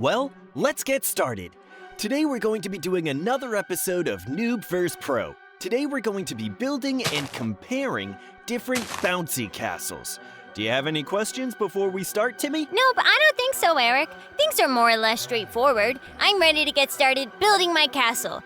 Well, let's get started. Today we're going to be doing another episode of Noob vs. Pro. Today we're going to be building and comparing different bouncy castles. Do you have any questions before we start, Timmy? Nope, I don't think so, Eric. Things are more or less straightforward. I'm ready to get started building my castle.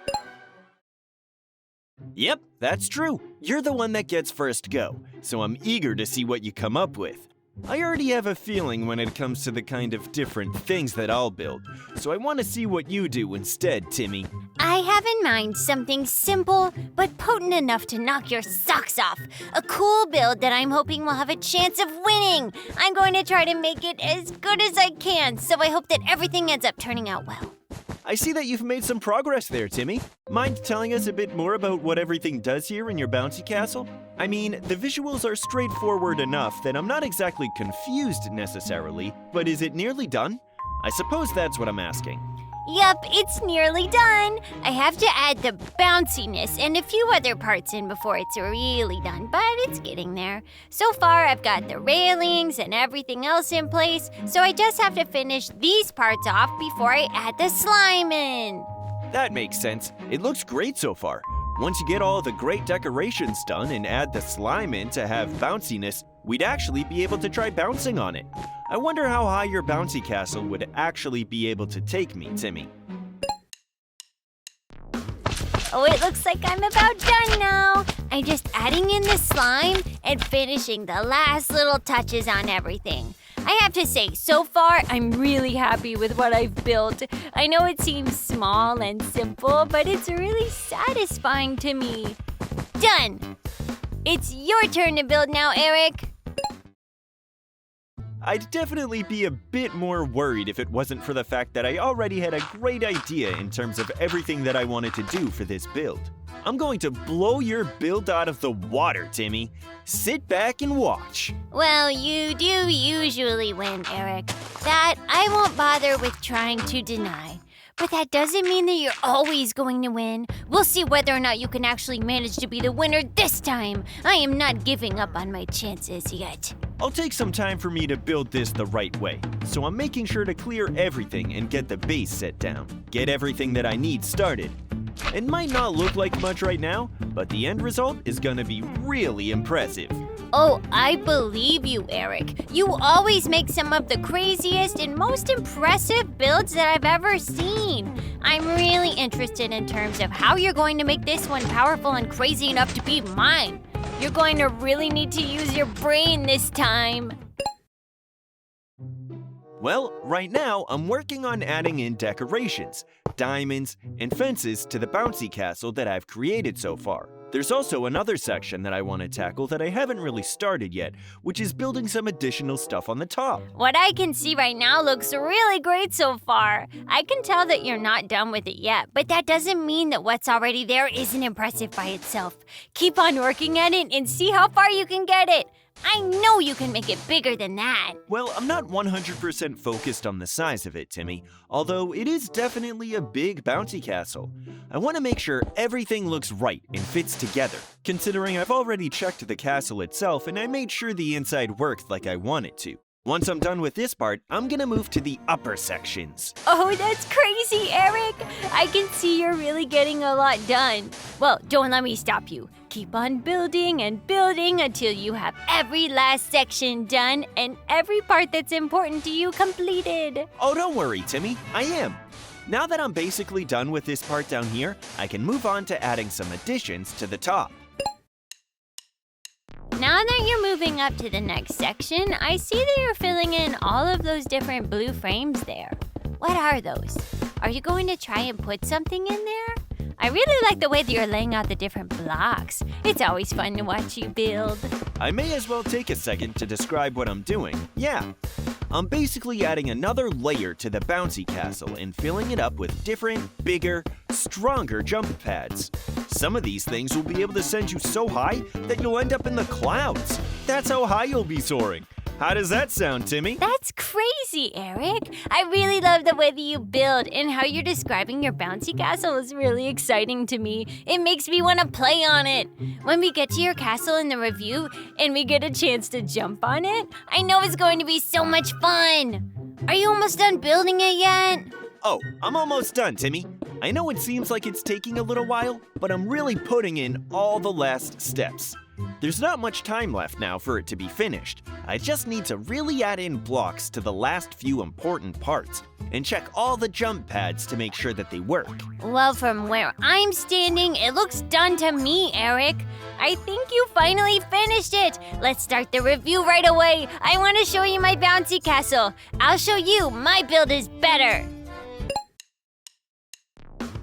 Yep, that's true. You're the one that gets first go, so I'm eager to see what you come up with. I already have a feeling when it comes to the kind of different things that I'll build, so I want to see what you do instead, Timmy. I have in mind something simple but potent enough to knock your socks off. A cool build that I'm hoping will have a chance of winning. I'm going to try to make it as good as I can, so I hope that everything ends up turning out well. I see that you've made some progress there, Timmy. Mind telling us a bit more about what everything does here in your bouncy castle? I mean, the visuals are straightforward enough that I'm not exactly confused necessarily, but is it nearly done? I suppose that's what I'm asking. Yup, it's nearly done. I have to add the bounciness and a few other parts in before it's really done, but it's getting there. So far, I've got the railings and everything else in place, so I just have to finish these parts off before I add the slime in. That makes sense. It looks great so far. Once you get all the great decorations done and add the slime in to have bounciness, we'd actually be able to try bouncing on it. I wonder how high your bouncy castle would actually be able to take me, Timmy. Oh, it looks like I'm about done now. I'm just adding in the slime and finishing the last little touches on everything. I have to say, so far, I'm really happy with what I've built. I know it seems small and simple, but it's really satisfying to me. Done! It's your turn to build now, Eric. I'd definitely be a bit more worried if it wasn't for the fact that I already had a great idea in terms of everything that I wanted to do for this build. I'm going to blow your build out of the water, Timmy. Sit back and watch. Well, you do usually win, Eric. That I won't bother with trying to deny. But that doesn't mean that you're always going to win. We'll see whether or not you can actually manage to be the winner this time. I am not giving up on my chances yet. I'll take some time for me to build this the right way, so I'm making sure to clear everything and get the base set down. Get everything that I need started. It might not look like much right now, but the end result is gonna be really impressive. Oh, I believe you, Eric. You always make some of the craziest and most impressive builds that I've ever seen. I'm really interested in terms of how you're going to make this one powerful and crazy enough to beat mine. You're going to really need to use your brain this time. Well, right now, I'm working on adding in decorations, diamonds, and fences to the bouncy castle that I've created so far. There's also another section that I want to tackle that I haven't really started yet, which is building some additional stuff on the top. What I can see right now looks really great so far. I can tell that you're not done with it yet, but that doesn't mean that what's already there isn't impressive by itself. Keep on working at it and see how far you can get it. I know you can make it bigger than that. Well, I'm not 100% focused on the size of it, Timmy, although it is definitely a big bouncy castle. I want to make sure everything looks right and fits together, considering I've already checked the castle itself and I made sure the inside worked like I want it to. Once I'm done with this part, I'm gonna move to the upper sections. Oh, that's crazy, Eric. I can see you're really getting a lot done. Well, don't let me stop you. Keep on building and building until you have every last section done and every part that's important to you completed. Oh, don't worry, Timmy, I am. Now that I'm basically done with this part down here, I can move on to adding some additions to the top. Now that you're moving up to the next section, I see that you're filling in all of those different blue frames there. What are those? Are you going to try and put something in there? I really like the way that you're laying out the different blocks. It's always fun to watch you build. I may as well take a second to describe what I'm doing. Yeah, I'm basically adding another layer to the bouncy castle and filling it up with different, bigger, stronger jump pads. Some of these things will be able to send you so high that you'll end up in the clouds. That's how high you'll be soaring. How does that sound, Timmy? That's crazy, Eric. I really love the way that you build, and how you're describing your bouncy castle is really exciting to me. It makes me want to play on it. When we get to your castle in the review and we get a chance to jump on it, I know it's going to be so much fun. Are you almost done building it yet? Oh, I'm almost done, Timmy. I know it seems like it's taking a little while, but I'm really putting in all the last steps. There's not much time left now for it to be finished. I just need to really add in blocks to the last few important parts and check all the jump pads to make sure that they work. Well, from where I'm standing, it looks done to me, Eric. I think you finally finished it. Let's start the review right away. I want to show you my bouncy castle. I'll show you my build is better.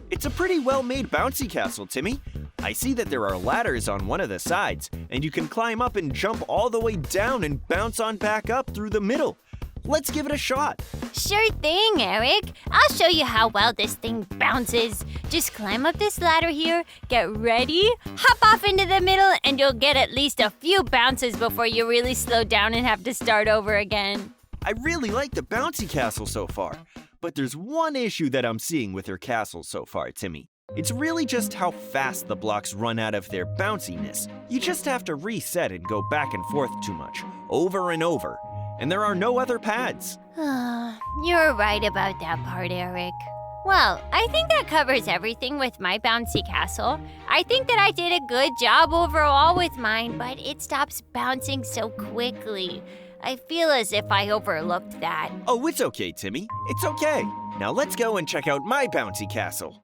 It's a pretty well-made bouncy castle, Timmy. I see that there are ladders on one of the sides, and you can climb up and jump all the way down and bounce on back up through the middle. Let's give it a shot. Sure thing, Eric. I'll show you how well this thing bounces. Just climb up this ladder here, get ready, hop off into the middle, and you'll get at least a few bounces before you really slow down and have to start over again. I really like the bouncy castle so far, but there's one issue that I'm seeing with her castle so far, Timmy. It's really just how fast the blocks run out of their bounciness. You just have to reset and go back and forth too much, over and over. And there are no other pads. You're right about that part, Eric. Well, I think that covers everything with my bouncy castle. I think that I did a good job overall with mine, but it stops bouncing so quickly. I feel as if I overlooked that. Oh, it's okay, Timmy. It's okay. Now let's go and check out my bouncy castle.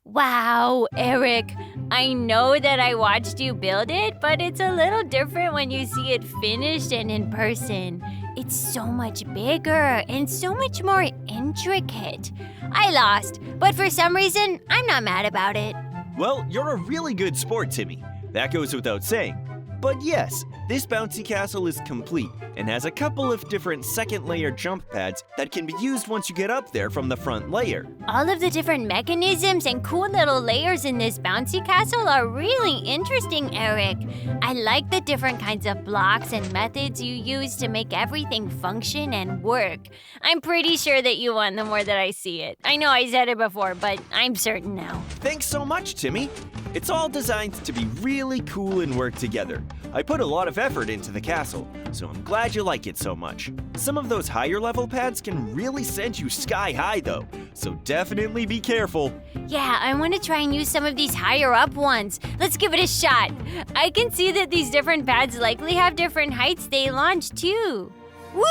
Wow, Eric. I know that I watched you build it, but it's a little different when you see it finished and in person. It's so much bigger and so much more intricate. I lost, but for some reason, I'm not mad about it. Well, you're a really good sport, Timmy. That goes without saying. But yes, this bouncy castle is complete and has a couple of different second layer jump pads that can be used once you get up there from the front layer. All of the different mechanisms and cool little layers in this bouncy castle are really interesting, Eric. I like the different kinds of blocks and methods you use to make everything function and work. I'm pretty sure that you won the more that I see it. I know I said it before, but I'm certain now. Thanks so much, Timmy. It's all designed to be really cool and work together. I put a lot of effort into the castle, so I'm glad you like it so much. Some of those higher level pads can really send you sky high though, so definitely be careful. Yeah, I want to try and use some of these higher up ones. Let's give it a shot. I can see that these different pads likely have different heights they launch too. Woo!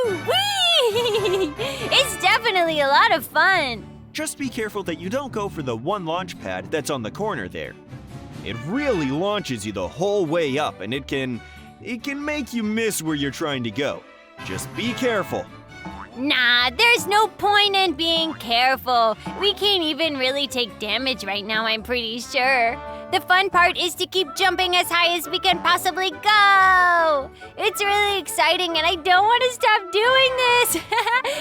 Whee! It's definitely a lot of fun. Just be careful that you don't go for the one launch pad that's on the corner there. It really launches you the whole way up, and it can make you miss where you're trying to go. Just be careful. Nah, there's no point in being careful. We can't even really take damage right now, I'm pretty sure. The fun part is to keep jumping as high as we can possibly go. It's really exciting and I don't want to stop doing this.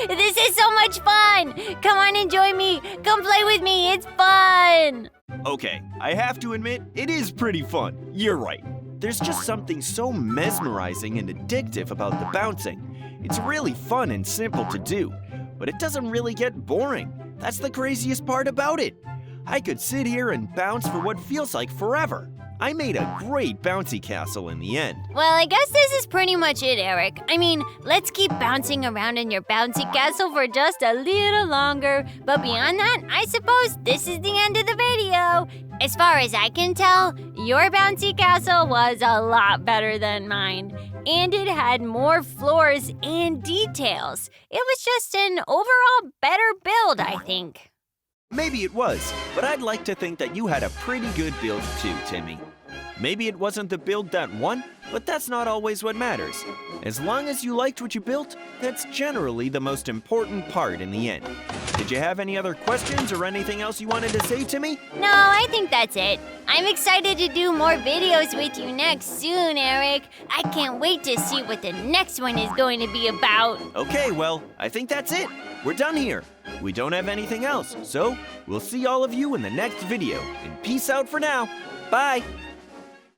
This is so much fun. Come on and join me. Come play with me. It's fun. Okay, I have to admit, it is pretty fun. You're right. There's just something so mesmerizing and addictive about the bouncing. It's really fun and simple to do, but it doesn't really get boring. That's the craziest part about it. I could sit here and bounce for what feels like forever. I made a great bouncy castle in the end. Well, I guess this is pretty much it, Eric. I mean, let's keep bouncing around in your bouncy castle for just a little longer. But beyond that, I suppose this is the end of the video. As far as I can tell, your bouncy castle was a lot better than mine. And it had more floors and details. It was just an overall better build, I think. Maybe it was, but I'd like to think that you had a pretty good build too, Timmy. Maybe it wasn't the build that won, but that's not always what matters. As long as you liked what you built, that's generally the most important part in the end. Did you have any other questions or anything else you wanted to say, Timmy? No, I think that's it. I'm excited to do more videos with you next soon, Eric. I can't wait to see what the next one is going to be about. Okay, well, I think that's it. We're done here. We don't have anything else, so we'll see all of you in the next video. And peace out for now. Bye.